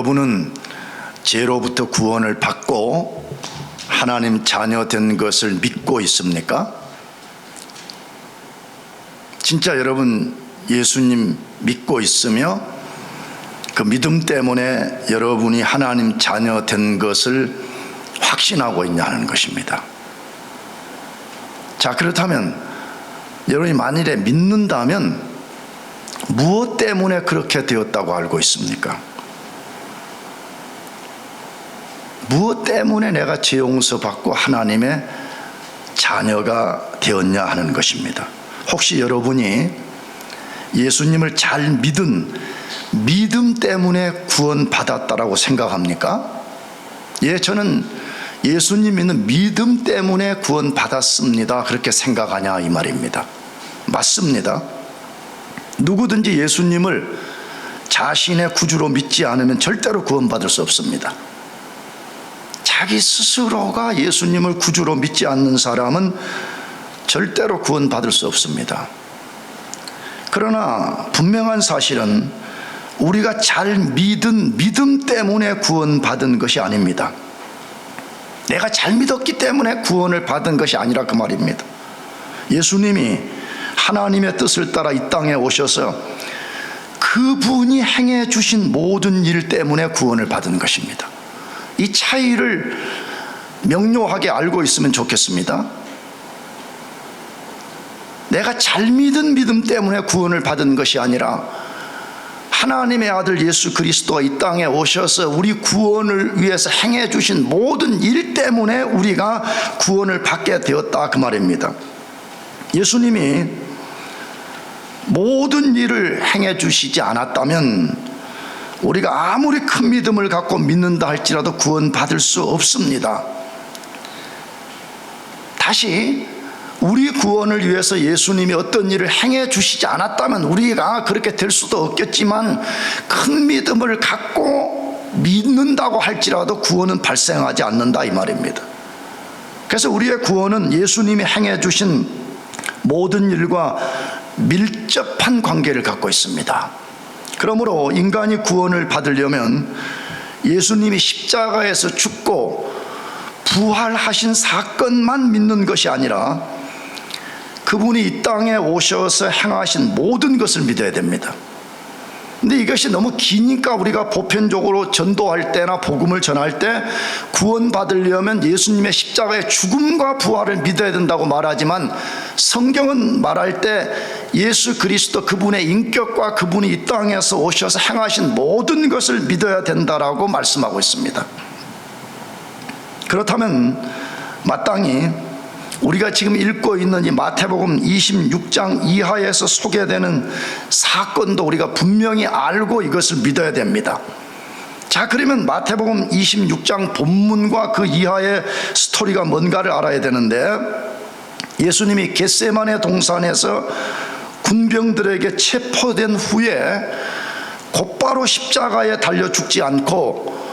여러분은 죄로부터 구원을 받고 하나님 자녀 된 것을 믿고 있습니까? 진짜 여러분 예수님 믿고 있으며 그 믿음 때문에 여러분이 하나님 자녀 된 것을 확신하고 있냐는 것입니다. 자, 그렇다면 여러분이 만일에 믿는다면 무엇 때문에 그렇게 되었다고 알고 있습니까? 무엇 때문에 내가 죄 용서받고 하나님의 자녀가 되었냐 하는 것입니다. 혹시 여러분이 예수님을 잘 믿은 믿음 때문에 구원받았다라고 생각합니까? 예, 저는 예수님 믿는 믿음 때문에 구원받았습니다, 그렇게 생각하냐 이 말입니다. 맞습니다. 누구든지 예수님을 자신의 구주로 믿지 않으면 절대로 구원받을 수 없습니다. 자기 스스로가 예수님을 구주로 믿지 않는 사람은 절대로 구원받을 수 없습니다. 그러나 분명한 사실은 우리가 잘 믿은 믿음 때문에 구원받은 것이 아닙니다. 내가 잘 믿었기 때문에 구원을 받은 것이 아니라 그 말입니다. 예수님이 하나님의 뜻을 따라 이 땅에 오셔서 그분이 행해 주신 모든 일 때문에 구원을 받은 것입니다. 이 차이를 명료하게 알고 있으면 좋겠습니다. 내가 잘 믿은 믿음 때문에 구원을 받은 것이 아니라 하나님의 아들 예수 그리스도가 이 땅에 오셔서 우리 구원을 위해서 행해 주신 모든 일 때문에 우리가 구원을 받게 되었다, 그 말입니다. 예수님이 모든 일을 행해 주시지 않았다면 우리가 아무리 큰 믿음을 갖고 믿는다 할지라도 구원받을 수 없습니다. 다시 우리 구원을 위해서 예수님이 어떤 일을 행해 주시지 않았다면 우리가 그렇게 될 수도 없겠지만 큰 믿음을 갖고 믿는다고 할지라도 구원은 발생하지 않는다 이 말입니다. 그래서 우리의 구원은 예수님이 행해 주신 모든 일과 밀접한 관계를 갖고 있습니다. 그러므로 인간이 구원을 받으려면 예수님이 십자가에서 죽고 부활하신 사건만 믿는 것이 아니라 그분이 이 땅에 오셔서 행하신 모든 것을 믿어야 됩니다. 근데 이것이 너무 기니까 우리가 보편적으로 전도할 때나 복음을 전할 때 구원받으려면 예수님의 십자가의 죽음과 부활을 믿어야 된다고 말하지만 성경은 말할 때 예수 그리스도 그분의 인격과 그분이 이 땅에서 오셔서 행하신 모든 것을 믿어야 된다라고 말씀하고 있습니다. 그렇다면 마땅히 우리가 지금 읽고 있는 이 마태복음 26장 이하에서 소개되는 사건도 우리가 분명히 알고 이것을 믿어야 됩니다. 자, 그러면 마태복음 26장 본문과 그 이하의 스토리가 뭔가를 알아야 되는데, 예수님이 겟세마네 동산에서 군병들에게 체포된 후에 곧바로 십자가에 달려 죽지 않고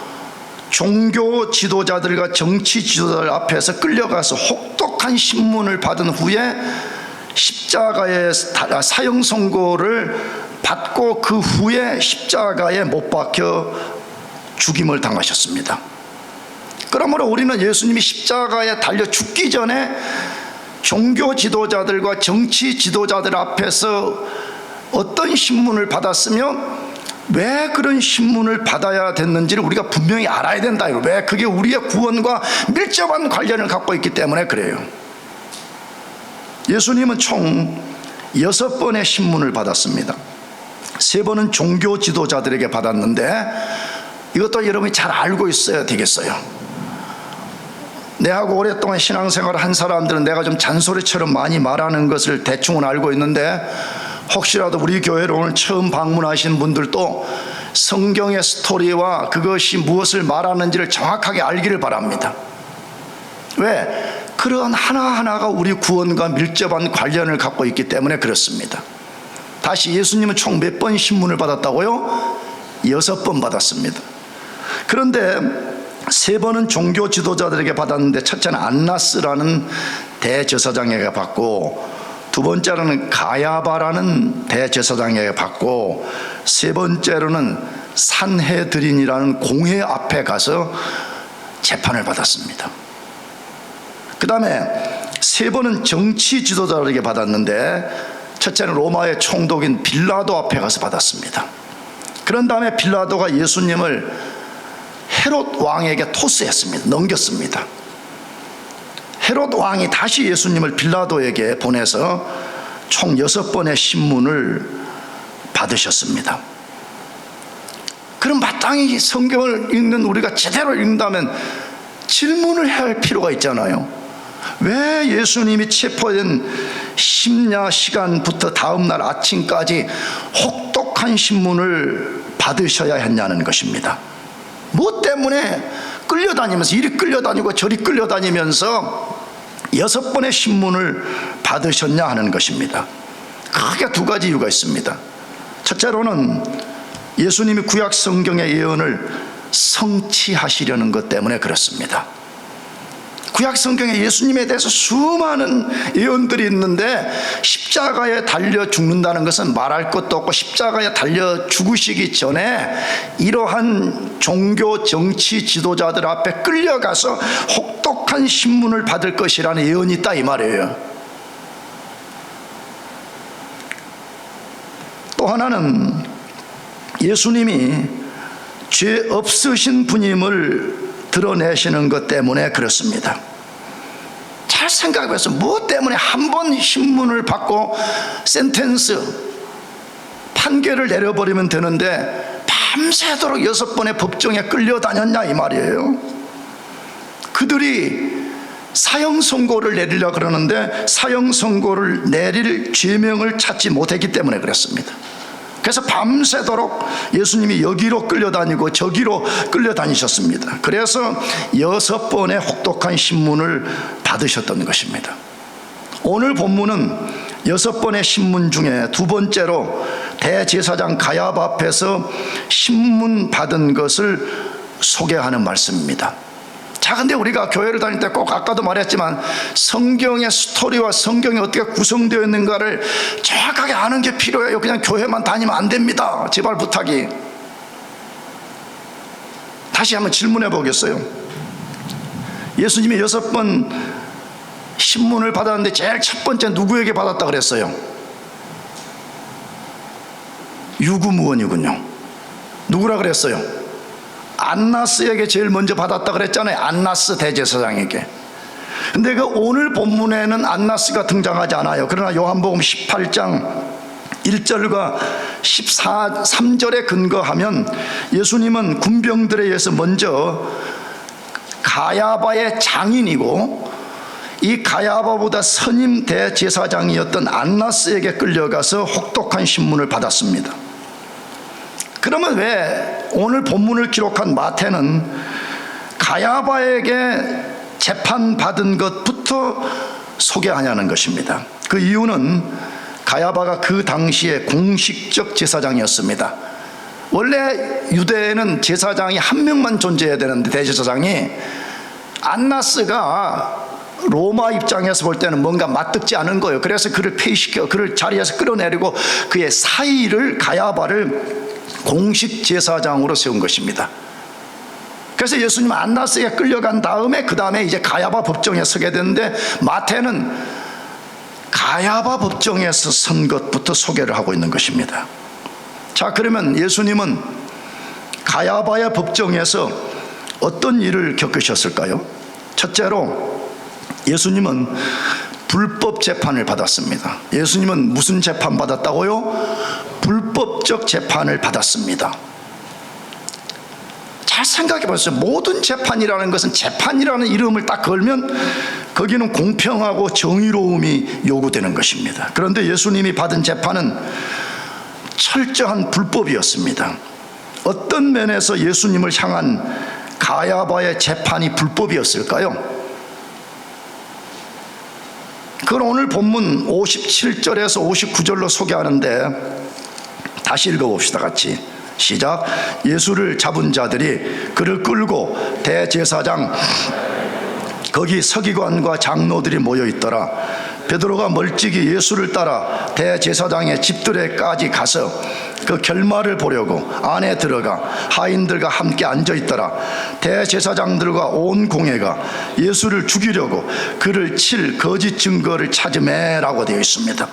종교 지도자들과 정치 지도자들 앞에서 끌려가서 혹독한 신문을 받은 후에 십자가의 사형 선고를 받고 그 후에 십자가에 못 박혀 죽임을 당하셨습니다. 그러므로 우리는 예수님이 십자가에 달려 죽기 전에 종교 지도자들과 정치 지도자들 앞에서 어떤 신문을 받았으며 왜 그런 신문을 받아야 됐는지를 우리가 분명히 알아야 된다. 왜? 그게 우리의 구원과 밀접한 관련을 갖고 있기 때문에 그래요. 예수님은 총 6번의 신문을 받았습니다. 3번은 종교 지도자들에게 받았는데 이것도 여러분이 잘 알고 있어야 되겠어요. 내하고 오랫동안 신앙생활을 한 사람들은 내가 좀 잔소리처럼 많이 말하는 것을 대충은 알고 있는데 혹시라도 우리 교회를 오늘 처음 방문하신 분들도 성경의 스토리와 그것이 무엇을 말하는지를 정확하게 알기를 바랍니다. 왜? 그런 하나하나가 우리 구원과 밀접한 관련을 갖고 있기 때문에 그렇습니다. 다시, 예수님은 총 몇 번 신문을 받았다고요? 6번 받았습니다. 그런데 3번은 종교 지도자들에게 받았는데, 첫째는 안나스라는 대제사장에게 받고, 2번째로는 가야바라는 대제사장에게 받고, 3번째로는 산헤드린이라는 공회 앞에 가서 재판을 받았습니다. 그 다음에 세 번은 정치 지도자에게 받았는데, 첫째는 로마의 총독인 빌라도 앞에 가서 받았습니다. 그런 다음에 빌라도가 예수님을 헤롯 왕에게 토스했습니다. 넘겼습니다. 헤롯 왕이 다시 예수님을 빌라도에게 보내서 총 6번의 신문을 받으셨습니다. 그럼 마땅히 성경을 읽는 우리가 제대로 읽는다면 질문을 해야 할 필요가 있잖아요. 왜 예수님이 체포된 심야 시간부터 다음날 아침까지 혹독한 신문을 받으셔야 했냐는 것입니다. 뭐 때문에 끌려다니면서, 이리 끌려다니고 저리 끌려다니면서 6번의 신문을 받으셨냐 하는 것입니다. 크게 두 가지 이유가 있습니다. 첫째로는 예수님이 구약 성경의 예언을 성취하시려는 것 때문에 그렇습니다. 구약 성경에 예수님에 대해서 수많은 예언들이 있는데, 십자가에 달려 죽는다는 것은 말할 것도 없고, 십자가에 달려 죽으시기 전에 이러한 종교 정치 지도자들 앞에 끌려가서 혹독한 신문을 받을 것이라는 예언이 있다 이 말이에요. 또 하나는 예수님이 죄 없으신 분임을 드러내시는 것 때문에 그렇습니다. 잘 생각해서 무엇 때문에 한 번 신문을 받고 센텐스, 판결을 내려버리면 되는데 밤새도록 6번의 법정에 끌려다녔냐 이 말이에요. 그들이 사형 선고를 내리려고 그러는데 사형 선고를 내릴 죄명을 찾지 못했기 때문에 그랬습니다. 그래서 밤새도록 예수님이 여기로 끌려다니고 저기로 끌려다니셨습니다. 그래서 6번의 혹독한 신문을 받으셨던 것입니다. 오늘 본문은 6번의 신문 중에 두 번째로 대제사장 가야바 앞에서 신문 받은 것을 소개하는 말씀입니다. 자, 근데 우리가 교회를 다닐 때 꼭 아까도 말했지만 성경의 스토리와 성경이 어떻게 구성되어 있는가를 정확하게 아는 게 필요해요. 그냥 교회만 다니면 안 됩니다. 제발 부탁이. 다시 한번 질문해 보겠어요. 예수님이 6번 신문을 받았는데 제일 첫 번째 누구에게 받았다 그랬어요? 유구무원이군요. 누구라 그랬어요? 안나스에게 제일 먼저 받았다 그랬잖아요. 안나스 대제사장에게. 근데 그 오늘 본문에는 안나스가 등장하지 않아요. 그러나 요한복음 18장 1절과 3절에 근거하면 예수님은 군병들에 의해서 먼저 가야바의 장인이고 이 가야바보다 선임 대제사장이었던 안나스에게 끌려가서 혹독한 신문을 받았습니다. 그러면 왜 오늘 본문을 기록한 마태는 가야바에게 재판받은 것부터 소개하냐는 것입니다. 그 이유는 가야바가 그 당시에 공식적 제사장이었습니다. 원래 유대에는 제사장이 한 명만 존재해야 되는데 대제사장이, 안나스가 로마 입장에서 볼 때는 뭔가 맞듣지 않은 거예요. 그래서 그를 폐위시켜 그를 자리에서 끌어내리고 그의 사위를 가야바를 공식 제사장으로 세운 것입니다. 그래서 예수님은 안나스에 끌려간 다음에 그 다음에 이제 가야바 법정에 서게 되는데, 마태는 가야바 법정에서 선 것부터 소개를 하고 있는 것입니다. 자, 그러면 예수님은 가야바의 법정에서 어떤 일을 겪으셨을까요? 첫째로 예수님은 불법 재판을 받았습니다. 예수님은 무슨 재판 받았다고요? 불법적 재판을 받았습니다. 잘 생각해 보세요. 모든 재판이라는 것은, 재판이라는 이름을 딱 걸면 거기는 공평하고 정의로움이 요구되는 것입니다. 그런데 예수님이 받은 재판은 철저한 불법이었습니다. 어떤 면에서 예수님을 향한 가야바의 재판이 불법이었을까요? 그걸 오늘 본문 57절에서 59절로 소개하는데, 다시 읽어봅시다. 같이 시작. 예수를 잡은 자들이 그를 끌고 대제사장 거기 서기관과 장로들이 모여있더라. 베드로가 멀찍이 예수를 따라 대제사장의 집들에까지 가서 그 결말을 보려고 안에 들어가 하인들과 함께 앉아있더라. 대제사장들과 온 공회가 예수를 죽이려고 그를 칠 거짓 증거를 찾으매라고 되어 있습니다.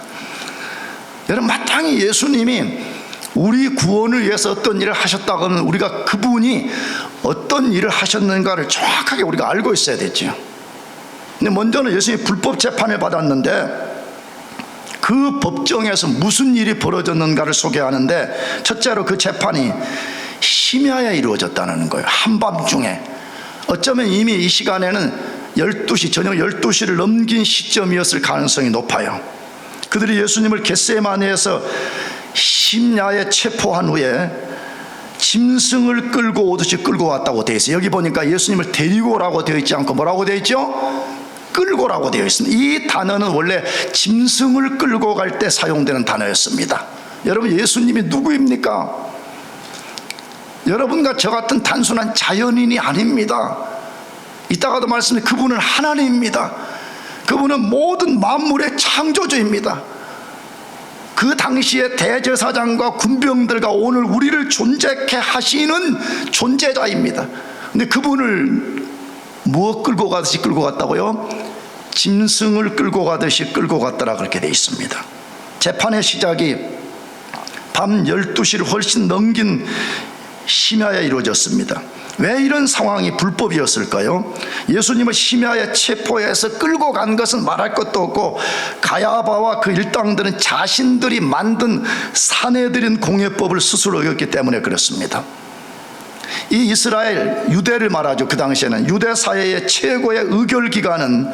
여러분, 마땅히 예수님이 우리 구원을 위해서 어떤 일을 하셨다고 하면 우리가 그분이 어떤 일을 하셨는가를 정확하게 우리가 알고 있어야 되죠. 근데 먼저는 예수님이 불법 재판을 받았는데 그 법정에서 무슨 일이 벌어졌는가를 소개하는데, 첫째로 그 재판이 심야에 이루어졌다는 거예요. 한밤중에. 어쩌면 이미 이 시간에는 12시, 저녁 12시를 넘긴 시점이었을 가능성이 높아요. 그들이 예수님을 겟세마네에서 심야에 체포한 후에 짐승을 끌고 오듯이 끌고 왔다고 되어 있어요. 여기 보니까 예수님을 데리고 오라고 되어 있지 않고 뭐라고 되어 있죠? 끌고 오라고 되어 있습니다. 이 단어는 원래 짐승을 끌고 갈 때 사용되는 단어였습니다. 여러분, 예수님이 누구입니까? 여러분과 저 같은 단순한 자연인이 아닙니다. 이따가도 말씀드린 그분은 하나님입니다. 그분은 모든 만물의 창조주입니다. 그 당시에 대제사장과 군병들과 오늘 우리를 존재케 하시는 존재자입니다. 근데 그분을 무엇 끌고 가듯이 끌고 갔다고요? 짐승을 끌고 가듯이 끌고 갔더라, 그렇게 되어 있습니다. 재판의 시작이 밤 12시를 훨씬 넘긴 심야에 이루어졌습니다. 왜 이런 상황이 불법이었을까요? 예수님을 심야에 체포해서 끌고 간 것은 말할 것도 없고, 가야바와 그 일당들은 자신들이 만든 사내들인 공예법을 스스로 어겼기 때문에 그렇습니다. 이 이스라엘, 유대를 말하죠. 그 당시에는 유대 사회의 최고의 의결기관은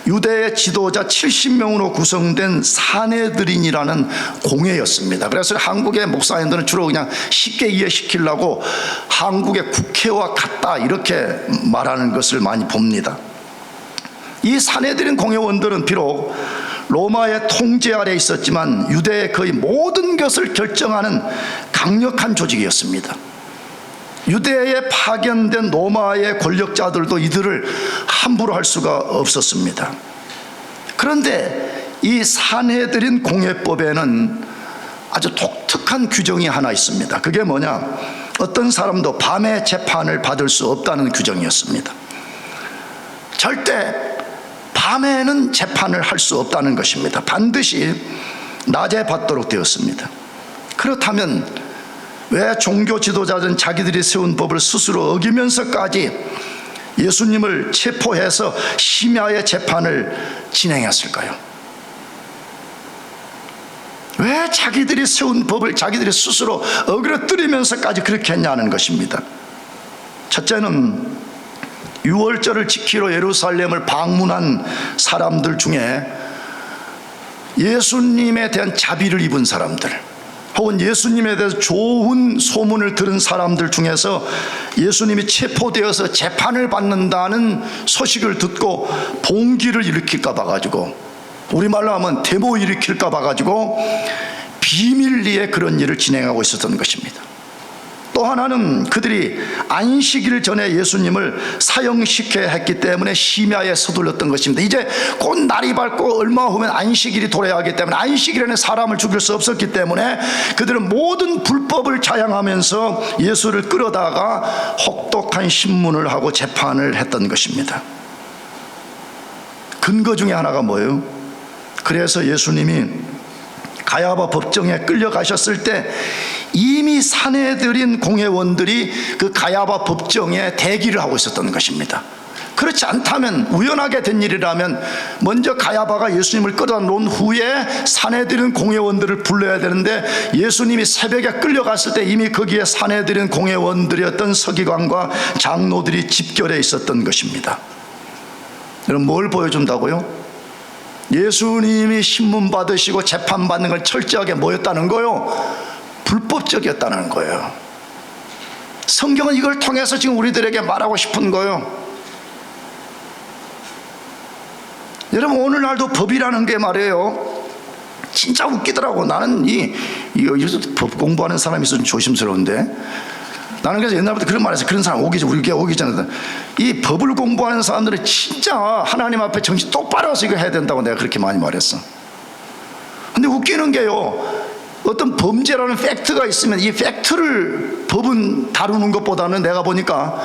유대의 지도자 70명으로 구성된 사내들인이라는 공회였습니다. 그래서 한국의 목사님들은 주로 그냥 쉽게 이해시키려고 한국의 국회와 같다 이렇게 말하는 것을 많이 봅니다. 이 사내들인 공회원들은 비록 로마의 통제 아래 있었지만 유대의 거의 모든 것을 결정하는 강력한 조직이었습니다. 유대에 파견된 로마의 권력자들도 이들을 함부로 할 수가 없었습니다. 그런데 이 산헤드린 공회법에는 아주 독특한 규정이 하나 있습니다. 그게 뭐냐? 어떤 사람도 밤에 재판을 받을 수 없다는 규정이었습니다. 절대 밤에는 재판을 할 수 없다는 것입니다. 반드시 낮에 받도록 되었습니다. 그렇다면 왜 종교 지도자들은 자기들이 세운 법을 스스로 어기면서까지 예수님을 체포해서 심야의 재판을 진행했을까요? 왜 자기들이 세운 법을 자기들이 스스로 어그러뜨리면서까지 그렇게 했냐는 것입니다. 첫째는 유월절을 지키러 예루살렘을 방문한 사람들 중에 예수님에 대한 자비를 입은 사람들, 혹은 예수님에 대해서 좋은 소문을 들은 사람들 중에서 예수님이 체포되어서 재판을 받는다는 소식을 듣고 봉기를 일으킬까 봐가지고, 우리말로 하면 데모 일으킬까 봐가지고 비밀리에 그런 일을 진행하고 있었던 것입니다. 또 하나는 그들이 안식일 전에 예수님을 사형시켜야 했기 때문에 심야에 서둘렀던 것입니다. 이제 곧 날이 밝고 얼마 후면 안식일이 돌아야 하기 때문에 안식일에는 사람을 죽일 수 없었기 때문에 그들은 모든 불법을 자양하면서 예수를 끌어다가 혹독한 신문을 하고 재판을 했던 것입니다. 근거 중에 하나가 뭐예요? 그래서 예수님이 가야바 법정에 끌려가셨을 때 이미 산해들인 공회원들이 그 가야바 법정에 대기를 하고 있었던 것입니다. 그렇지 않다면, 우연하게 된 일이라면 먼저 가야바가 예수님을 끌어놓은 후에 산해들인 공회원들을 불러야 되는데, 예수님이 새벽에 끌려갔을 때 이미 거기에 산해들인 공회원들이었던 서기관과 장로들이 집결해 있었던 것입니다. 여러분, 뭘 보여준다고요? 예수님이 신문 받으시고 재판받는 걸 철저하게 뭐였다는 거요? 불법적이었다는 거예요. 성경은 이걸 통해서 지금 우리들에게 말하고 싶은 거예요. 여러분, 오늘날도 법이라는 게 말이에요, 진짜 웃기더라고. 나는 여기서 법 공부하는 사람이 있어서 좀 조심스러운데, 나는 그래서 옛날부터 그런 말 했어요. 그런 사람 우리 교회 오기 전에 이 법을 공부하는 사람들은 진짜 하나님 앞에 정신 똑바로 해서 이거 해야 된다고 내가 그렇게 많이 말했어. 근데 웃기는 게요, 어떤 범죄라는 팩트가 있으면 이 팩트를 법은 다루는 것보다는 내가 보니까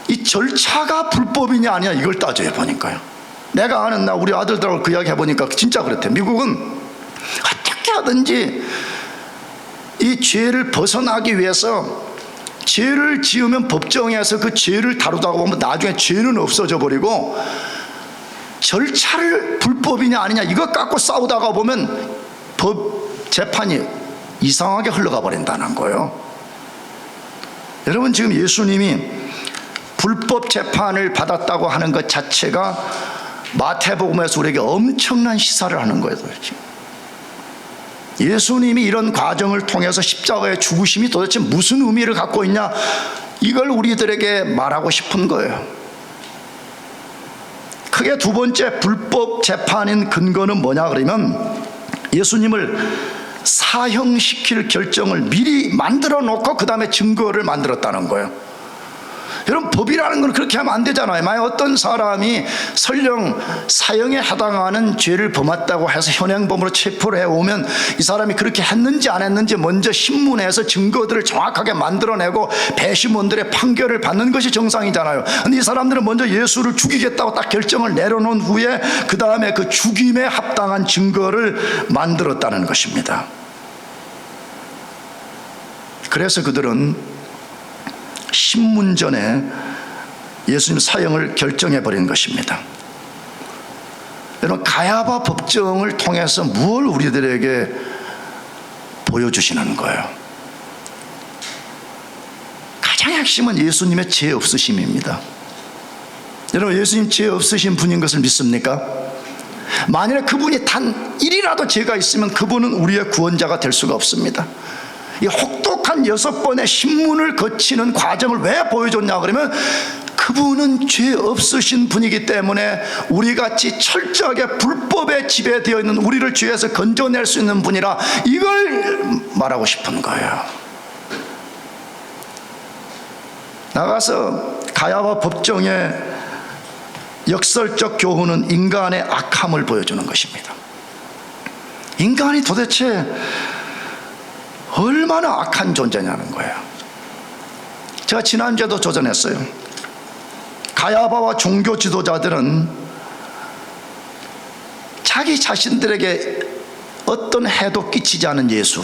이 절차가 불법이냐 아니냐 이걸 따져요. 보니까요. 내가 아는 우리 아들들하고 그 이야기 해보니까 진짜 그렇대. 미국은 어떻게 하든지 이 죄를 벗어나기 위해서 죄를 지으면 법정에서 그 죄를 다루다가 보면 나중에 죄는 없어져 버리고 절차를 불법이냐 아니냐 이것 갖고 싸우다가 보면 법 재판이 이상하게 흘러가 버린다는 거예요. 여러분, 지금 예수님이 불법 재판을 받았다고 하는 것 자체가 마태복음에서 우리에게 엄청난 시사를 하는 거예요. 지금 예수님이 이런 과정을 통해서 십자가의 죽으심이 도대체 무슨 의미를 갖고 있냐, 이걸 우리들에게 말하고 싶은 거예요. 크게 두 번째 불법 재판인 근거는 뭐냐 그러면 예수님을 사형시킬 결정을 미리 만들어 놓고 그 다음에 증거를 만들었다는 거예요. 여러분, 법이라는 건 그렇게 하면 안 되잖아요. 만약 어떤 사람이 설령 사형에 해당하는 죄를 범했다고 해서 현행범으로 체포를 해오면 이 사람이 그렇게 했는지 안 했는지 먼저 신문에서 증거들을 정확하게 만들어내고 배심원들의 판결을 받는 것이 정상이잖아요. 근데 이 사람들은 먼저 예수를 죽이겠다고 딱 결정을 내려놓은 후에 그 다음에 그 죽임에 합당한 증거를 만들었다는 것입니다. 그래서 그들은 신문전에 예수님 사형을 결정해버린 것입니다. 여러분, 가야바 법정을 통해서 무엇을 우리들에게 보여주시는 거예요? 가장 핵심은 예수님의 죄 없으심입니다. 여러분, 예수님 죄 없으신 분인 것을 믿습니까? 만일에 그분이 단 1이라도 죄가 있으면 그분은 우리의 구원자가 될 수가 없습니다. 이 혹독한 6번의 신문을 거치는 과정을 왜 보여줬냐 그러면 그분은 죄 없으신 분이기 때문에 우리같이 철저하게 불법에 지배되어 있는 우리를 죄에서 건져낼 수 있는 분이라, 이걸 말하고 싶은 거예요. 나가서 가야바 법정의 역설적 교훈은 인간의 악함을 보여주는 것입니다. 인간이 도대체 얼마나 악한 존재냐는 거예요. 제가 지난주에도 조전했어요. 가야바와 종교 지도자들은 자기 자신들에게 어떤 해도 끼치지 않은 예수,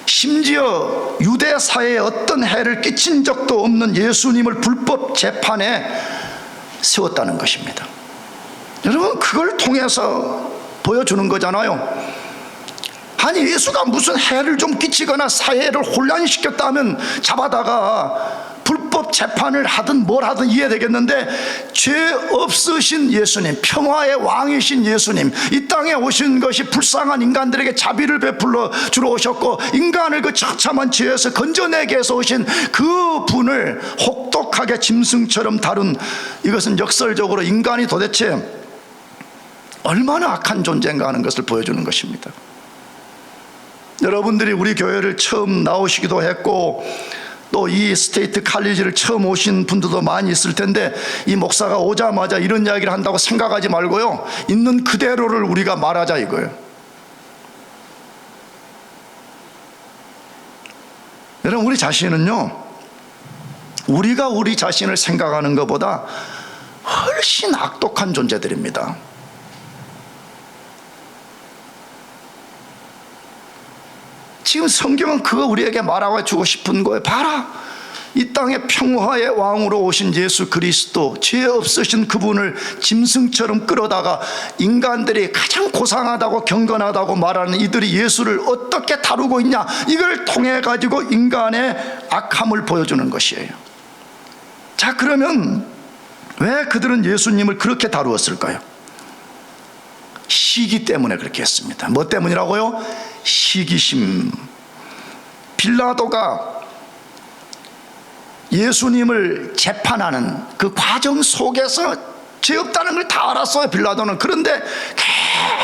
심지어 유대 사회에 어떤 해를 끼친 적도 없는 예수님을 불법 재판에 세웠다는 것입니다. 여러분, 그걸 통해서 보여주는 거잖아요. 아니, 예수가 무슨 해를 좀 끼치거나 사회를 혼란시켰다면 잡아다가 불법 재판을 하든 뭘 하든 이해되겠는데, 죄 없으신 예수님, 평화의 왕이신 예수님, 이 땅에 오신 것이 불쌍한 인간들에게 자비를 베풀어 주러 오셨고 인간을 그 처참한 죄에서 건져내기 위해서 오신 그 분을 혹독하게 짐승처럼 다룬, 이것은 역설적으로 인간이 도대체 얼마나 악한 존재인가 하는 것을 보여주는 것입니다. 여러분들이 우리 교회를 처음 나오시기도 했고 또 이 스테이트 칼리지를 처음 오신 분들도 많이 있을 텐데, 이 목사가 오자마자 이런 이야기를 한다고 생각하지 말고요, 있는 그대로를 우리가 말하자 이거예요. 여러분, 우리 자신은요, 우리가 우리 자신을 생각하는 것보다 훨씬 악독한 존재들입니다. 지금 성경은 그거 우리에게 말하고 주고 싶은 거예요. 봐라, 이 땅에 평화의 왕으로 오신 예수 그리스도, 죄 없으신 그분을 짐승처럼 끌어다가 인간들이 가장 고상하다고 경건하다고 말하는 이들이 예수를 어떻게 다루고 있냐, 이걸 통해 가지고 인간의 악함을 보여주는 것이에요. 자, 그러면 왜 그들은 예수님을 그렇게 다루었을까요? 시기 때문에 그렇게 했습니다. 뭐 때문이라고요? 시기심. 빌라도가 예수님을 재판하는 그 과정 속에서 죄 없다는 걸 다 알았어요, 빌라도는. 그런데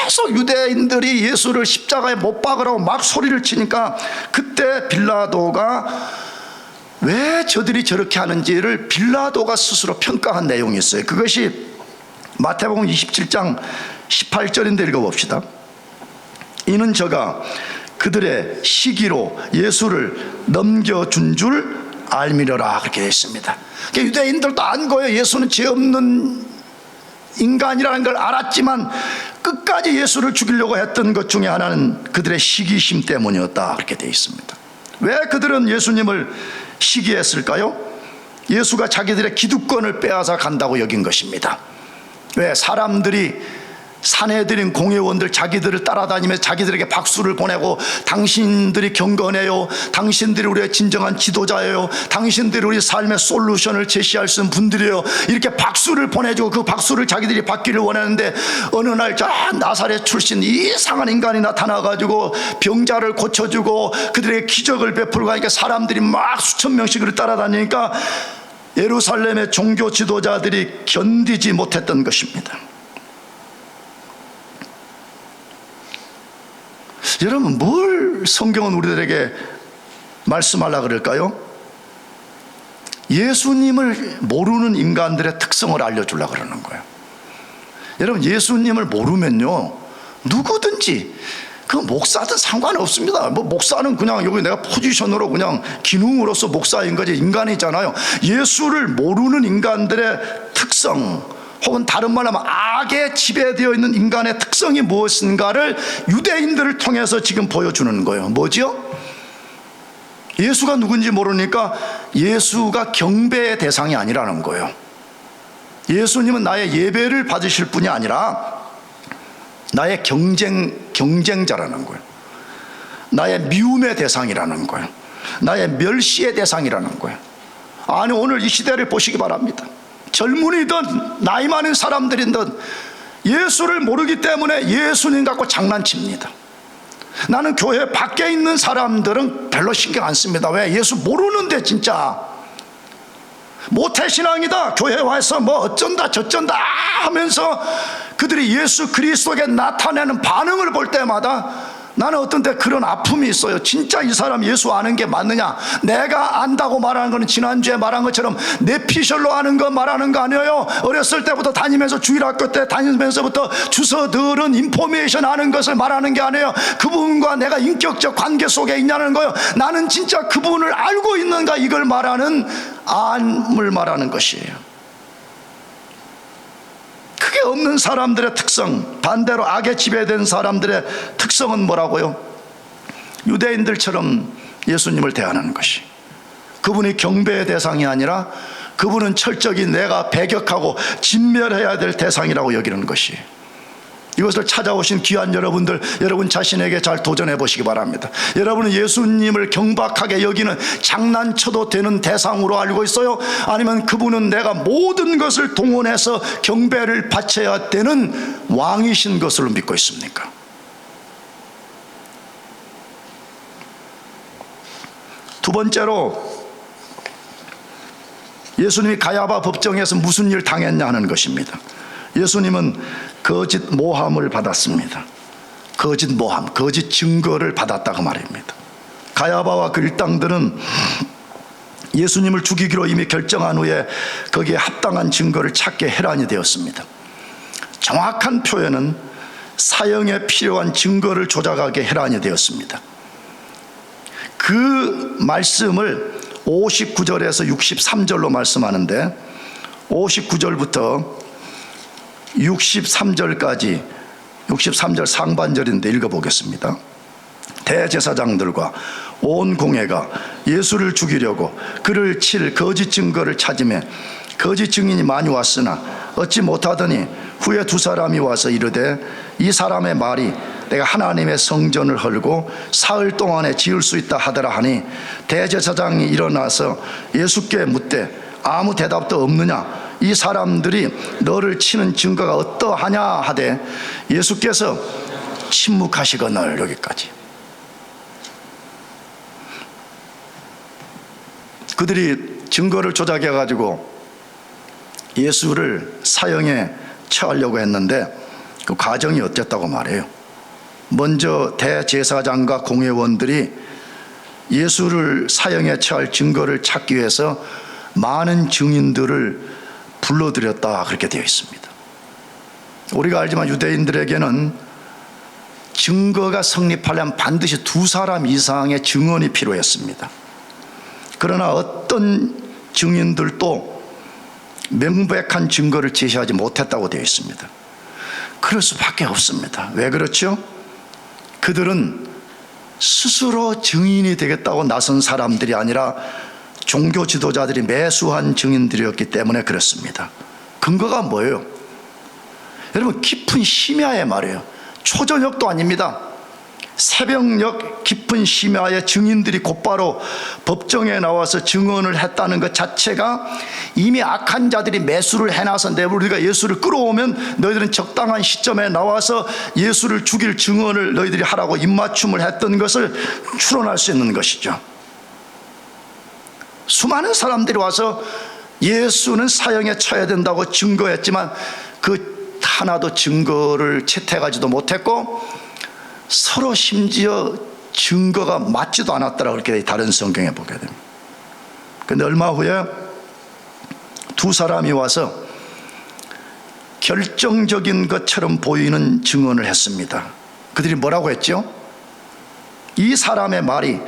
계속 유대인들이 예수를 십자가에 못 박으라고 막 소리를 치니까 그때 빌라도가 왜 저들이 저렇게 하는지를 빌라도가 스스로 평가한 내용이 있어요. 그것이 마태복음 27장 18절인데 읽어봅시다. 이는 저가 그들의 시기로 예수를 넘겨준 줄 알미려라 그렇게 되어 있습니다. 그러니까 유대인들도 안 거예요. 예수는 죄 없는 인간이라는 걸 알았지만 끝까지 예수를 죽이려고 했던 것 중에 하나는 그들의 시기심 때문이었다 그렇게 되어 있습니다. 왜 그들은 예수님을 시기했을까요? 예수가 자기들의 기득권을 빼앗아 간다고 여긴 것입니다. 왜? 사람들이 사내들인 공회원들 자기들을 따라다니면서 자기들에게 박수를 보내고 당신들이 경건해요, 당신들이 우리의 진정한 지도자예요, 당신들이 우리 삶의 솔루션을 제시할 수 있는 분들이에요, 이렇게 박수를 보내주고 그 박수를 자기들이 받기를 원하는데 어느 날 저 나사렛 출신 이상한 인간이 나타나가지고 병자를 고쳐주고 그들에게 기적을 베풀고 하니까 사람들이 막 수천 명씩을 따라다니니까 예루살렘의 종교 지도자들이 견디지 못했던 것입니다. 여러분, 뭘 성경은 우리들에게 말씀하려고 그럴까요? 예수님을 모르는 인간들의 특성을 알려주려고 그러는 거예요. 여러분, 예수님을 모르면요, 누구든지 그 목사든 상관없습니다. 뭐 목사는 그냥 여기 내가 포지션으로 그냥 기능으로서 목사인 거지, 인간이잖아요. 예수를 모르는 인간들의 특성, 혹은 다른 말로 하면 악에 지배되어 있는 인간의 특성이 무엇인가를 유대인들을 통해서 지금 보여주는 거예요. 뭐지요? 예수가 누군지 모르니까 예수가 경배의 대상이 아니라는 거예요. 예수님은 나의 예배를 받으실 분이 아니라 나의 경쟁자라는 거예요. 나의 미움의 대상이라는 거예요. 나의 멸시의 대상이라는 거예요. 아니, 오늘 이 시대를 보시기 바랍니다. 젊은이든 나이 많은 사람들이든 예수를 모르기 때문에 예수님 갖고 장난칩니다. 나는 교회 밖에 있는 사람들은 별로 신경 안 씁니다. 왜? 예수 모르는데 진짜 모태신앙이다, 교회 와서 뭐 어쩐다 저쩐다 하면서 그들이 예수 그리스도에게 나타내는 반응을 볼 때마다 나는 어떤 때 그런 아픔이 있어요. 진짜 이 사람 예수 아는 게 맞느냐? 내가 안다고 말하는 거는 지난주에 말한 것처럼 뇌피셜로 아는 거 말하는 거 아니에요. 어렸을 때부터 다니면서 주일학교 때 다니면서부터 주워 들은 인포메이션 아는 것을 말하는 게 아니에요. 그분과 내가 인격적 관계 속에 있냐는 거예요. 나는 진짜 그분을 알고 있는가, 이걸 말하는 안을 말하는 것이에요. 그게 없는 사람들의 특성, 반대로 악에 지배된 사람들의 특성은 뭐라고요? 유대인들처럼 예수님을 대하는 것이, 그분이 경배의 대상이 아니라 그분은 철저히 내가 배격하고 진멸해야 될 대상이라고 여기는 것이. 이것을 찾아오신 귀한 여러분들, 여러분 자신에게 잘 도전해 보시기 바랍니다. 여러분은 예수님을 경박하게 여기는 장난쳐도 되는 대상으로 알고 있어요? 아니면 그분은 내가 모든 것을 동원해서 경배를 바쳐야 되는 왕이신 것으로 믿고 있습니까? 두 번째로, 예수님이 가야바 법정에서 무슨 일 당했냐 하는 것입니다. 예수님은 거짓 모함을 받았습니다. 거짓 모함, 거짓 증거를 받았다고 말입니다. 가야바와 그 일당들은 예수님을 죽이기로 이미 결정한 후에 거기에 합당한 증거를 찾게 해란이 되었습니다. 정확한 표현은 사형에 필요한 증거를 조작하게 해란이 되었습니다. 그 말씀을 59절에서 63절로 말씀하는데, 59절부터 63절까지, 63절 상반절인데 읽어보겠습니다. 대제사장들과 온 공회가 예수를 죽이려고 그를 칠 거짓 증거를 찾으며 거짓 증인이 많이 왔으나 얻지 못하더니 후에 두 사람이 와서 이르되, 이 사람의 말이 내가 하나님의 성전을 헐고 사흘 동안에 지을 수 있다 하더라 하니, 대제사장이 일어나서 예수께 묻되 아무 대답도 없느냐? 이 사람들이 너를 치는 증거가 어떠하냐 하되, 예수께서 침묵하시거늘. 여기까지. 그들이 증거를 조작해 가지고 예수를 사형에 처하려고 했는데 그 과정이 어땠다고 말해요. 먼저 대제사장과 공회원들이 예수를 사형에 처할 증거를 찾기 위해서 많은 증인들을 불러들였다, 그렇게 되어 있습니다. 우리가 알지만 유대인들에게는 증거가 성립하려면 반드시 두 사람 이상의 증언이 필요했습니다. 그러나 어떤 증인들도 명백한 증거를 제시하지 못했다고 되어 있습니다. 그럴 수밖에 없습니다. 왜 그렇죠? 그들은 스스로 증인이 되겠다고 나선 사람들이 아니라 종교 지도자들이 매수한 증인들이었기 때문에 그렇습니다. 근거가 뭐예요? 여러분, 깊은 심야에 말이에요. 초저녁도 아닙니다. 새벽녘 깊은 심야에 증인들이 곧바로 법정에 나와서 증언을 했다는 것 자체가 이미 악한 자들이 매수를 해놔서 우리가 예수를 끌어오면 너희들은 적당한 시점에 나와서 예수를 죽일 증언을 너희들이 하라고 입맞춤을 했던 것을 추론할 수 있는 것이죠. 수많은 사람들이 와서 예수는 사형에 처해야 된다고 증거했지만 그 하나도 증거를 채택하지도 못했고 서로 심지어 증거가 맞지도 않았더라, 그렇게 다른 성경에 보게 됩니다. 그런데 얼마 후에 두 사람이 와서 결정적인 것처럼 보이는 증언을 했습니다. 그들이 뭐라고 했죠? 이 사람의 말이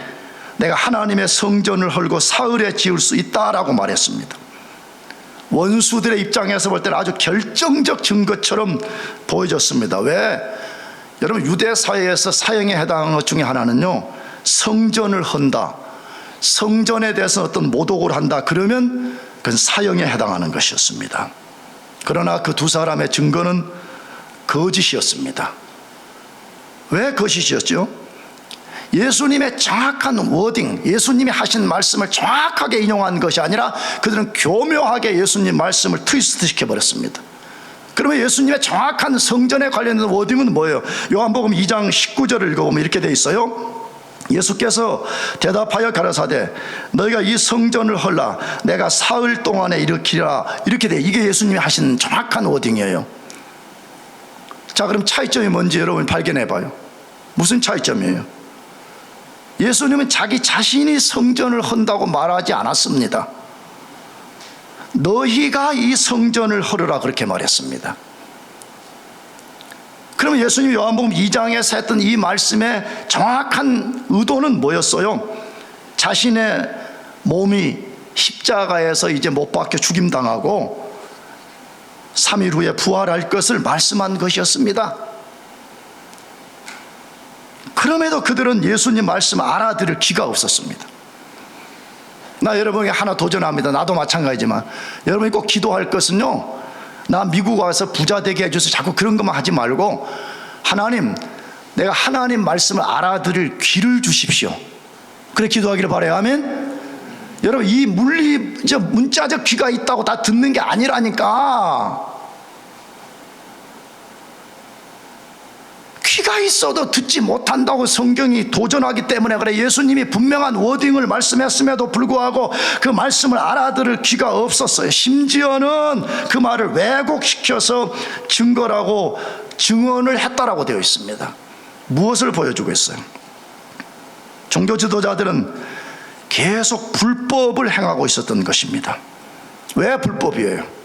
내가 하나님의 성전을 헐고 사흘에 지을 수 있다라고 말했습니다. 원수들의 입장에서 볼 때는 아주 결정적 증거처럼 보여졌습니다. 왜? 여러분, 유대 사회에서 사형에 해당하는 것 중에 하나는요, 성전을 헌다, 성전에 대해서 어떤 모독을 한다, 그러면 그건 사형에 해당하는 것이었습니다. 그러나 그 두 사람의 증거는 거짓이었습니다. 왜 거짓이었죠? 예수님의 정확한 워딩, 예수님이 하신 말씀을 정확하게 인용한 것이 아니라 그들은 교묘하게 예수님 말씀을 트위스트 시켜버렸습니다. 그러면 예수님의 정확한 성전에 관련된 워딩은 뭐예요? 요한복음 2장 19절을 읽어보면 이렇게 돼 있어요. 예수께서 대답하여 가라사대 너희가 이 성전을 헐라 내가 사흘 동안에 일으키리라, 이렇게 돼. 이게 예수님이 하신 정확한 워딩이에요. 자, 그럼 차이점이 뭔지 여러분 발견해 봐요. 무슨 차이점이에요? 예수님은 자기 자신이 성전을 헌다고 말하지 않았습니다. 너희가 이 성전을 헐으라, 그렇게 말했습니다. 그러면 예수님이 요한복음 2장에서 했던 이 말씀의 정확한 의도는 뭐였어요? 자신의 몸이 십자가에서 이제 못 박혀 죽임당하고 3일 후에 부활할 것을 말씀한 것이었습니다. 그럼에도 그들은 예수님 말씀 알아들을 기가 없었습니다. 나 여러분에게 하나 도전합니다. 나도 마찬가지지만 여러분이 꼭 기도할 것은요, 나 미국 와서 부자 되게 해줘서 자꾸 그런 것만 하지 말고 하나님, 내가 하나님 말씀을 알아들을 귀를 주십시오. 그래 기도하기를 바라요. 아멘. 여러분, 이 문자적 귀가 있다고 다 듣는 게 아니라니까. 귀가 있어도 듣지 못한다고 성경이 도전하기 때문에 그래. 예수님이 분명한 워딩을 말씀했음에도 불구하고 그 말씀을 알아들을 귀가 없었어요. 심지어는 그 말을 왜곡시켜서 증거라고 증언을 했다라고 되어 있습니다. 무엇을 보여주고 있어요? 종교 지도자들은 계속 불법을 행하고 있었던 것입니다. 왜 불법이에요?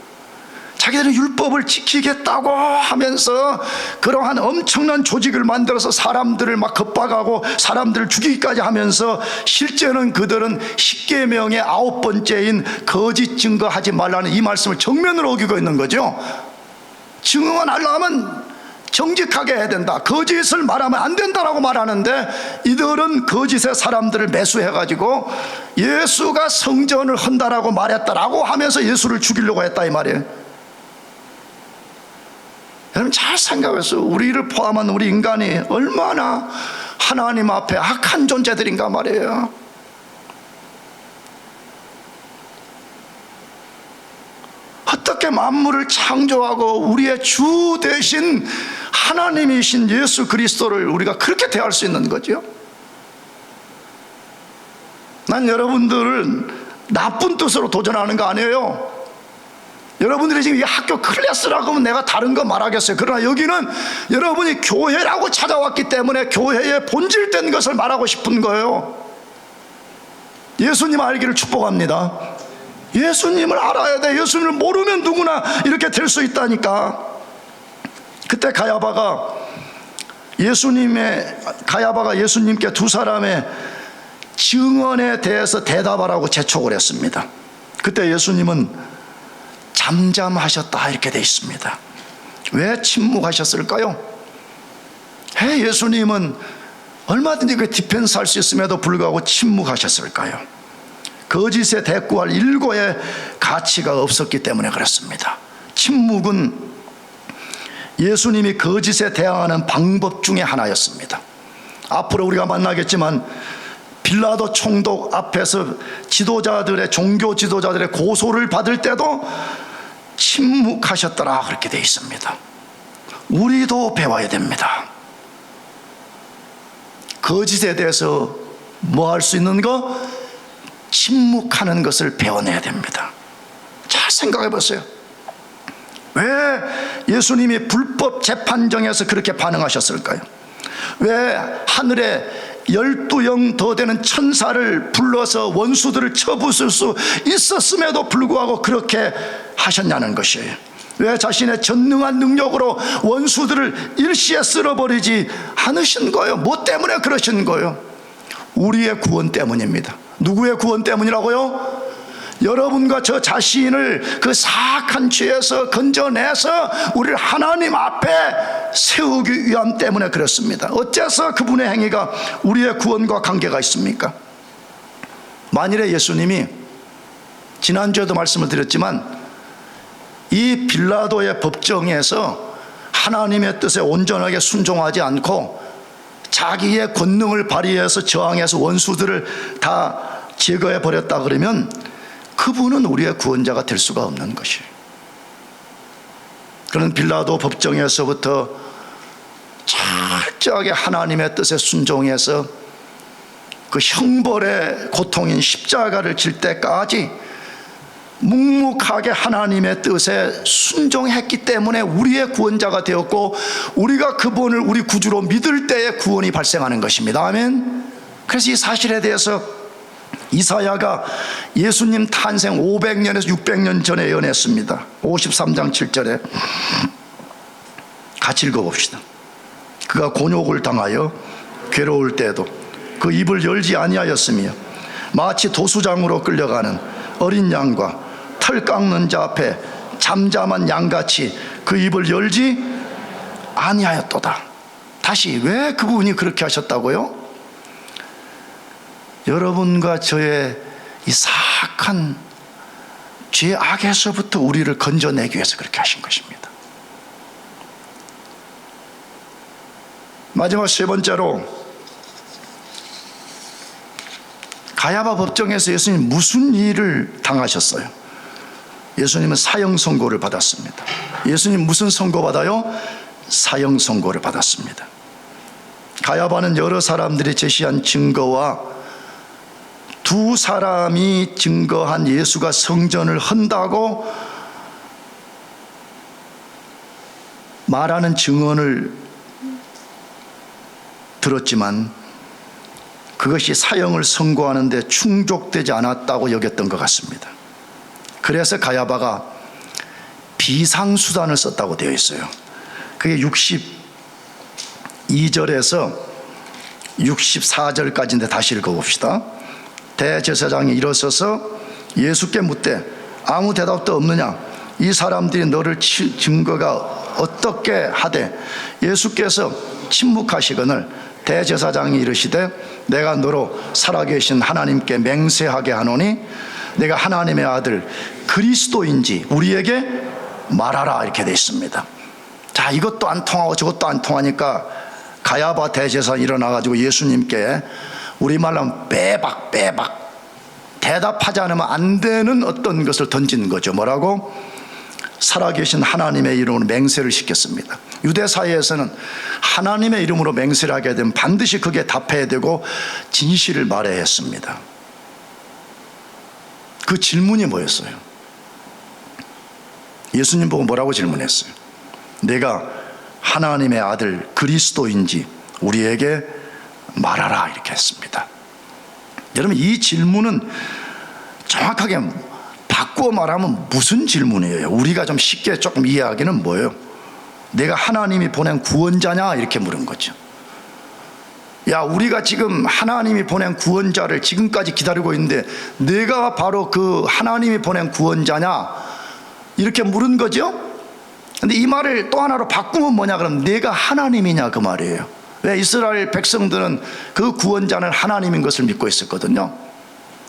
자기들은 율법을 지키겠다고 하면서 그러한 엄청난 조직을 만들어서 사람들을 막 겁박하고 사람들을 죽이기까지 하면서 실제는 그들은 십계명의 9번째인 거짓 증거하지 말라는 이 말씀을 정면으로 어기고 있는 거죠. 증언하려면 정직하게 해야 된다, 거짓을 말하면 안 된다라고 말하는데 이들은 거짓의 사람들을 매수해가지고 예수가 성전을 헌다라고 말했다라고 하면서 예수를 죽이려고 했다, 이 말이에요. 여러분 잘 생각해서 우리를 포함한 우리 인간이 얼마나 하나님 앞에 악한 존재들인가 말이에요. 어떻게 만물을 창조하고 우리의 주 대신 하나님이신 예수 그리스도를 우리가 그렇게 대할 수 있는 거죠? 난 여러분들을 나쁜 뜻으로 도전하는 거 아니에요. 여러분들이 지금 이 학교 클래스라고 하면 내가 다른 거 말하겠어요. 그러나 여기는 여러분이 교회라고 찾아왔기 때문에 교회의 본질된 것을 말하고 싶은 거예요. 예수님 알기를 축복합니다. 예수님을 알아야 돼. 예수님을 모르면 누구나 이렇게 될 수 있다니까. 그때 가야바가 가야바가 예수님께 두 사람의 증언에 대해서 대답하라고 재촉을 했습니다. 그때 예수님은 잠잠하셨다 이렇게 되어 있습니다. 왜 침묵하셨을까요? 예수님은 얼마든지 그 디펜스 할 수 있음에도 불구하고 침묵하셨을까요? 거짓에 대꾸할 일고의 가치가 없었기 때문에 그렇습니다. 침묵은 예수님이 거짓에 대항하는 방법 중에 하나였습니다. 앞으로 우리가 만나겠지만 빌라도 총독 앞에서 종교 지도자들의 고소를 받을 때도 침묵하셨더라 그렇게 되어 있습니다. 우리도 배워야 됩니다. 거짓에 대해서 뭐 할 수 있는 거? 침묵하는 것을 배워내야 됩니다. 잘 생각해 보세요. 왜 예수님이 불법 재판정에서 그렇게 반응하셨을까요? 왜 하늘에 12영 더 되는 천사를 불러서 원수들을 쳐부술 수 있었음에도 불구하고 그렇게 하셨냐는 것이에요. 왜 자신의 전능한 능력으로 원수들을 일시에 쓸어버리지 않으신 거예요? 뭐 때문에 그러신 거예요? 우리의 구원 때문입니다. 누구의 구원 때문이라고요? 여러분과 저 자신을 그 사악한 죄에서 건져내서 우리를 하나님 앞에 세우기 위함 때문에 그렇습니다. 어째서 그분의 행위가 우리의 구원과 관계가 있습니까? 만일에 예수님이, 지난주에도 말씀을 드렸지만, 이 빌라도의 법정에서 하나님의 뜻에 온전하게 순종하지 않고 자기의 권능을 발휘해서 저항해서 원수들을 다 제거해 버렸다 그러면 그분은 우리의 구원자가 될 수가 없는 것이에요. 그런 빌라도 법정에서부터 철저하게 하나님의 뜻에 순종해서 그 형벌의 고통인 십자가를 질 때까지 묵묵하게 하나님의 뜻에 순종했기 때문에 우리의 구원자가 되었고, 우리가 그분을 우리 구주로 믿을 때에 구원이 발생하는 것입니다. 아멘. 그래서 이 사실에 대해서 이사야가 예수님 탄생 500년에서 600년 전에 예언했습니다. 53장 7절에 같이 읽어봅시다. 그가 곤욕을 당하여 괴로울 때에도 그 입을 열지 아니하였으며 마치 도수장으로 끌려가는 어린 양과 털 깎는 자 앞에 잠잠한 양같이 그 입을 열지 아니하였도다. 다시, 왜 그분이 그렇게 하셨다고요? 여러분과 저의 이 사악한 죄 악에서부터 우리를 건져내기 위해서 그렇게 하신 것입니다. 마지막 세 번째로, 가야바 법정에서 예수님 무슨 일을 당하셨어요? 예수님은 사형 선고를 받았습니다. 예수님 무슨 선고 받아요? 사형 선고를 받았습니다. 가야바는 여러 사람들이 제시한 증거와 두 사람이 증거한 예수가 성전을 헌다고 말하는 증언을 들었지만 그것이 사형을 선고하는 데 충족되지 않았다고 여겼던 것 같습니다. 그래서 가야바가 비상수단을 썼다고 되어 있어요. 그게 62절에서 64절까지인데 다시 읽어봅시다. 대제사장이 일어서서 예수께 묻되 아무 대답도 없느냐? 이 사람들이 너를 칠 증거가 어떻게 하되? 예수께서 침묵하시거늘 대제사장이 이르시되 내가 너로 살아계신 하나님께 맹세하게 하노니 내가 하나님의 아들 그리스도인지 우리에게 말하라 이렇게 되어 있습니다. 자, 이것도 안 통하고 저것도 안 통하니까 가야바 대제사장이 일어나가지고 예수님께 우리말로 하면 빼박 대답하지 않으면 안 되는 어떤 것을 던진 거죠. 뭐라고? 살아계신 하나님의 이름으로 맹세를 시켰습니다. 유대 사회에서는 하나님의 이름으로 맹세를 하게 되면 반드시 그게 답해야 되고 진실을 말해야 했습니다. 그 질문이 뭐였어요? 예수님 보고 뭐라고 질문했어요? 내가 하나님의 아들 그리스도인지 우리에게 말하라 이렇게 했습니다. 여러분, 이 질문은 정확하게 바꾸어 말하면 무슨 질문이에요? 우리가 좀 쉽게 조금 이해하기는 뭐예요? 내가 하나님이 보낸 구원자냐 이렇게 물은 거죠. 야, 우리가 지금 하나님이 보낸 구원자를 지금까지 기다리고 있는데 내가 바로 그 하나님이 보낸 구원자냐? 이렇게 물은 거죠. 근데 이 말을 또 하나로 바꾸면 뭐냐? 그럼 내가 하나님이냐? 그 말이에요. 왜? 이스라엘 백성들은 그 구원자는 하나님인 것을 믿고 있었거든요.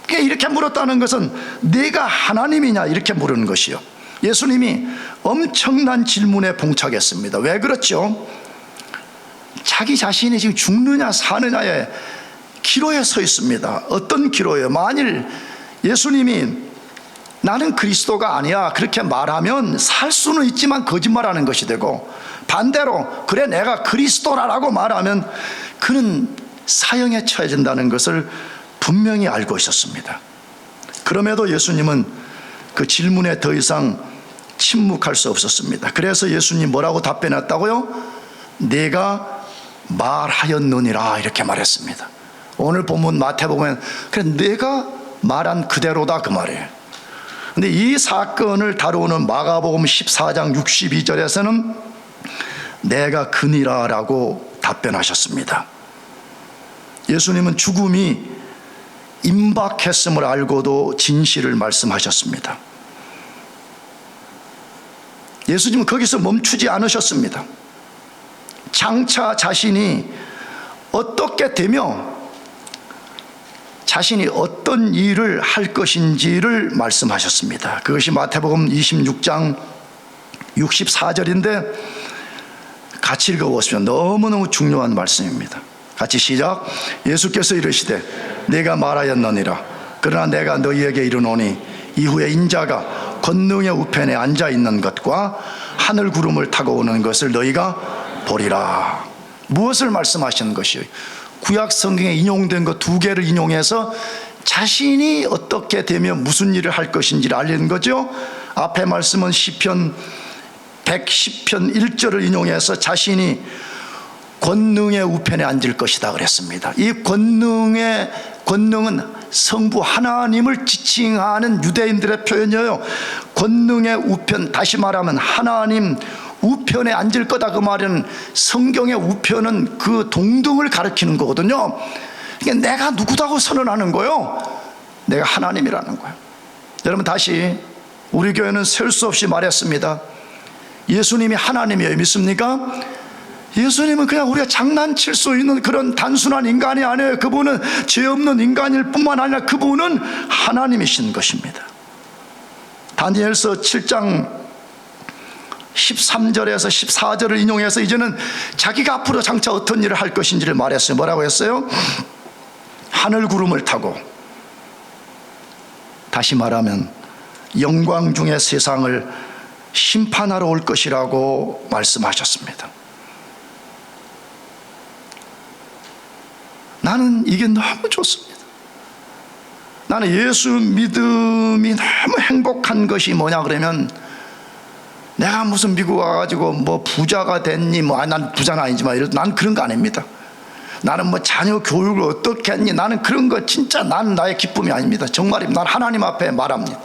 그러니까 이렇게 물었다는 것은 내가 하나님이냐? 이렇게 물은 것이요. 예수님이 엄청난 질문에 봉착했습니다. 왜 그렇죠? 자기 자신이 지금 죽느냐 사느냐의 기로에 서 있습니다. 어떤 기로예요? 만일 예수님이 나는 그리스도가 아니야 그렇게 말하면 살 수는 있지만 거짓말하는 것이 되고, 반대로 그래 내가 그리스도라고 말하면 그는 사형에 처해진다는 것을 분명히 알고 있었습니다. 그럼에도 예수님은 그 질문에 더 이상 침묵할 수 없었습니다. 그래서 예수님 뭐라고 답변했다고요? 내가 말하였느니라 이렇게 말했습니다. 오늘 본문 마태복음에 그래 내가 말한 그대로다 그 말이에요. 근데 이 사건을 다루는 마가복음 14장 62절에서는 내가 그니라라고 답변하셨습니다. 예수님은 죽음이 임박했음을 알고도 진실을 말씀하셨습니다. 예수님은 거기서 멈추지 않으셨습니다. 장차 자신이 어떻게 되며 자신이 어떤 일을 할 것인지를 말씀하셨습니다. 그것이 마태복음 26장 64절인데 같이 읽어보시면 너무너무 중요한 말씀입니다. 같이 시작. 예수께서 이르시되 내가 말하였느니라. 그러나 내가 너희에게 이르노니 이후에 인자가 권능의 우편에 앉아있는 것과 하늘 구름을 타고 오는 것을 너희가 보리라. 무엇을 말씀하시는 것이요? 구약 성경에 인용된 것 두 개를 인용해서 자신이 어떻게 되면 무슨 일을 할 것인지를 알리는 거죠. 앞에 말씀은 시편 110편 1절을 인용해서 자신이 권능의 우편에 앉을 것이다 그랬습니다. 이 권능은 성부 하나님을 지칭하는 유대인들의 표현이에요. 권능의 우편, 다시 말하면 하나님 우편에 앉을 거다 그 말은, 성경의 우편은 그 동등을 가리키는 거거든요. 그러니까 내가 누구다고 선언하는 거예요? 내가 하나님이라는 거예요. 여러분, 다시 우리 교회는 셀 수 없이 말했습니다. 예수님이 하나님이에요. 믿습니까? 예수님은 그냥 우리가 장난칠 수 있는 그런 단순한 인간이 아니에요. 그분은 죄 없는 인간일 뿐만 아니라 그분은 하나님이신 것입니다. 다니엘서 7장 13절에서 14절을 인용해서 이제는 자기가 앞으로 장차 어떤 일을 할 것인지를 말했어요. 뭐라고 했어요? 하늘 구름을 타고, 다시 말하면 영광 중의 세상을 심판하러 올 것이라고 말씀하셨습니다. 나는 이게 너무 좋습니다. 나는 예수 믿음이 너무 행복한 것이 뭐냐 그러면, 내가 무슨 미국 와가지고 뭐 부자가 됐니, 난 부자는 아니지만 난 그런 거 아닙니다. 나는 뭐 자녀 교육을 어떻게 했니, 나는 그런 거 진짜 나는 나의 기쁨이 아닙니다. 정말입니다. 난 하나님 앞에 말합니다.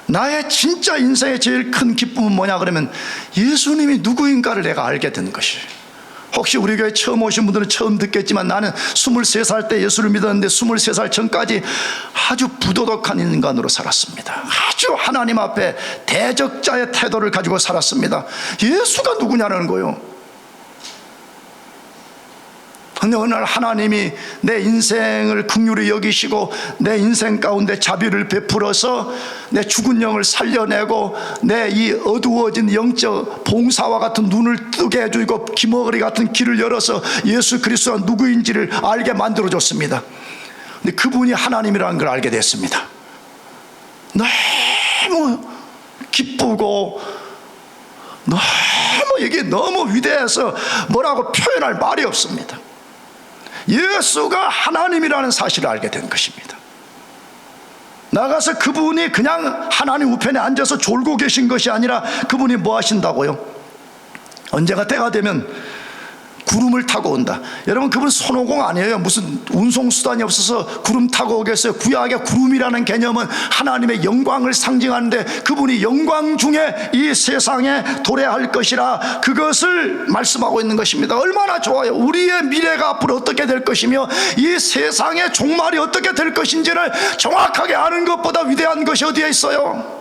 나의 진짜 인생의 제일 큰 기쁨은 뭐냐 그러면 예수님이 누구인가를 내가 알게 된 것이에요. 혹시 우리 교회 처음 오신 분들은 처음 듣겠지만, 나는 23살 때 예수를 믿었는데 23살 전까지 아주 부도덕한 인간으로 살았습니다. 아주 하나님 앞에 대적자의 태도를 가지고 살았습니다. 예수가 누구냐는 거예요. 근데 어느 날 하나님이 내 인생을 긍휼히 여기시고 내 인생 가운데 자비를 베풀어서 내 죽은 영을 살려내고 내 이 어두워진 영적 봉사와 같은 눈을 뜨게 해주고 기머거리 같은 길을 열어서 예수 그리스도가 누구인지를 알게 만들어줬습니다. 근데 그분이 하나님이라는 걸 알게 됐습니다. 너무 기쁘고 너무 이게 너무 위대해서 뭐라고 표현할 말이 없습니다. 예수가 하나님이라는 사실을 알게 된 것입니다. 나가서 그분이 그냥 하나님 우편에 앉아서 졸고 계신 것이 아니라 그분이 뭐 하신다고요? 언제가 때가 되면 구름을 타고 온다. 여러분, 그분 손오공 아니에요. 무슨 운송수단이 없어서 구름 타고 오겠어요. 구약의 구름이라는 개념은 하나님의 영광을 상징하는데, 그분이 영광 중에 이 세상에 도래할 것이라 그것을 말씀하고 있는 것입니다. 얼마나 좋아요. 우리의 미래가 앞으로 어떻게 될 것이며 이 세상의 종말이 어떻게 될 것인지를 정확하게 아는 것보다 위대한 것이 어디에 있어요?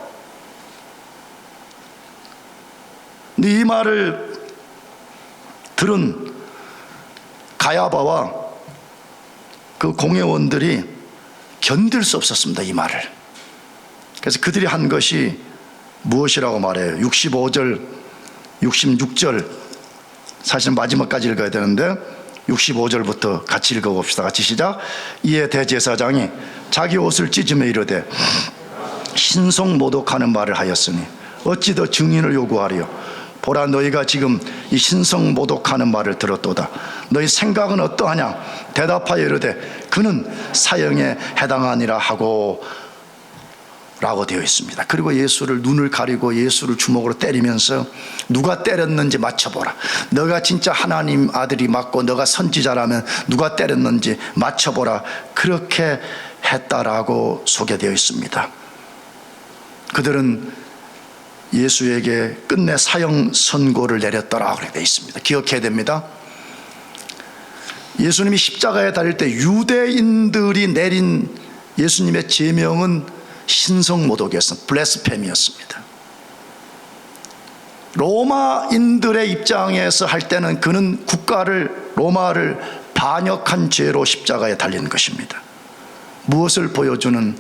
이 말을 들은 가야바와 그 공회원들이 견딜 수 없었습니다, 이 말을. 그래서 그들이 한 것이 무엇이라고 말해요? 65절, 66절, 사실 마지막까지 읽어야 되는데 65절부터 같이 읽어봅시다. 같이 시작. 이에 대제사장이 자기 옷을 찢으며 이르되 신성 모독하는 말을 하였으니 어찌 더 증인을 요구하리요? 보라, 너희가 지금 이 신성 모독하는 말을 들었도다. 너희 생각은 어떠하냐? 대답하여 이르되 그는 사형에 해당하니라 하고 라고 되어 있습니다. 그리고 예수를, 눈을 가리고 예수를 주먹으로 때리면서 누가 때렸는지 맞춰보라. 너가 진짜 하나님 아들이 맞고 너가 선지자라면 누가 때렸는지 맞춰보라. 그렇게 했다라고 소개되어 있습니다. 그들은 예수에게 끝내 사형 선고를 내렸더라 그렇게 되어 있습니다. 기억해야 됩니다. 예수님이 십자가에 달릴 때 유대인들이 내린 예수님의 제명은 신성모독이었습니다. 블레스페미였습니다. 로마인들의 입장에서 할 때는 그는 국가를, 로마를 반역한 죄로 십자가에 달린 것입니다. 무엇을 보여주는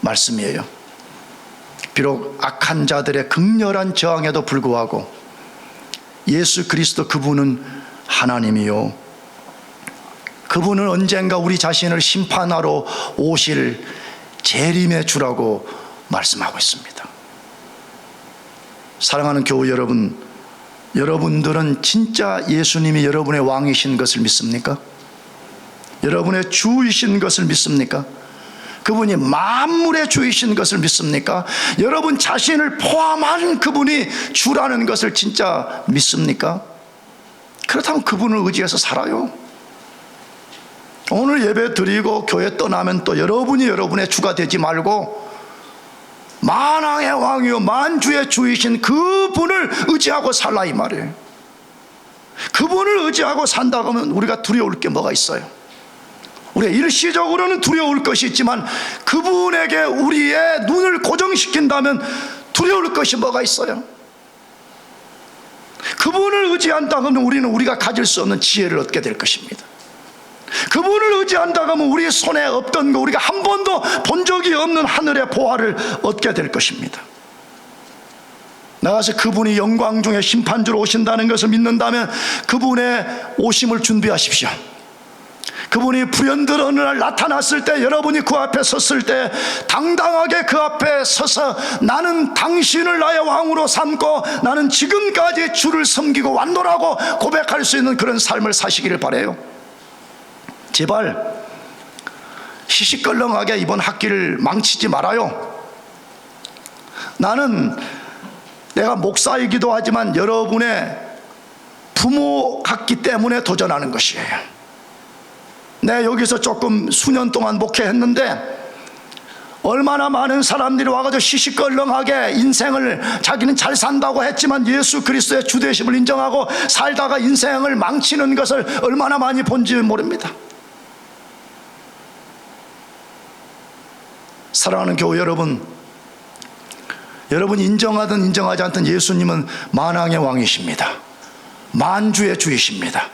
말씀이에요? 비록 악한 자들의 극렬한 저항에도 불구하고 예수 그리스도 그분은 하나님이요, 그분은 언젠가 우리 자신을 심판하러 오실 재림의 주라고 말씀하고 있습니다. 사랑하는 교우 여러분, 여러분들은 진짜 예수님이 여러분의 왕이신 것을 믿습니까? 여러분의 주이신 것을 믿습니까? 그분이 만물의 주이신 것을 믿습니까? 여러분 자신을 포함한 그분이 주라는 것을 진짜 믿습니까? 그렇다면 그분을 의지해서 살아요. 오늘 예배 드리고 교회 떠나면 또 여러분이 여러분의 주가 되지 말고 만왕의 왕이요 만주의 주이신 그분을 의지하고 살라, 이 말이에요. 그분을 의지하고 산다고 하면 우리가 두려울 게 뭐가 있어요? 우리가 일시적으로는 두려울 것이 있지만 그분에게 우리의 눈을 고정시킨다면 두려울 것이 뭐가 있어요? 그분을 의지한다고 하면 우리는 우리가 가질 수 없는 지혜를 얻게 될 것입니다. 그분을 의지한다고 하면 우리 손에 없던 거, 우리가 한 번도 본 적이 없는 하늘의 보화를 얻게 될 것입니다. 나가서 그분이 영광 중에 심판주로 오신다는 것을 믿는다면 그분의 오심을 준비하십시오. 그분이 불현듯 어느 날 나타났을 때, 여러분이 그 앞에 섰을 때 당당하게 그 앞에 서서 나는 당신을 나의 왕으로 삼고 나는 지금까지 주를 섬기고 왔노라고 고백할 수 있는 그런 삶을 사시기를 바라요. 제발 시시껄렁하게 이번 학기를 망치지 말아요. 나는 내가 목사이기도 하지만 여러분의 부모 같기 때문에 도전하는 것이에요. 내 여기서 조금 수년 동안 목회했는데 얼마나 많은 사람들이 와가지고 시시껄렁하게 인생을 자기는 잘 산다고 했지만 예수 그리스도의 주되심을 인정하고 살다가 인생을 망치는 것을 얼마나 많이 본지 모릅니다. 사랑하는 교우 여러분, 여러분이 인정하든 인정하지 않든 예수님은 만왕의 왕이십니다. 만주의 주이십니다.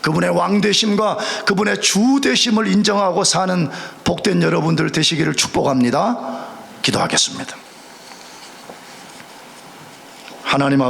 그분의 왕되심과 그분의 주되심을 인정하고 사는 복된 여러분들 되시기를 축복합니다. 기도하겠습니다. 하나님 아버지,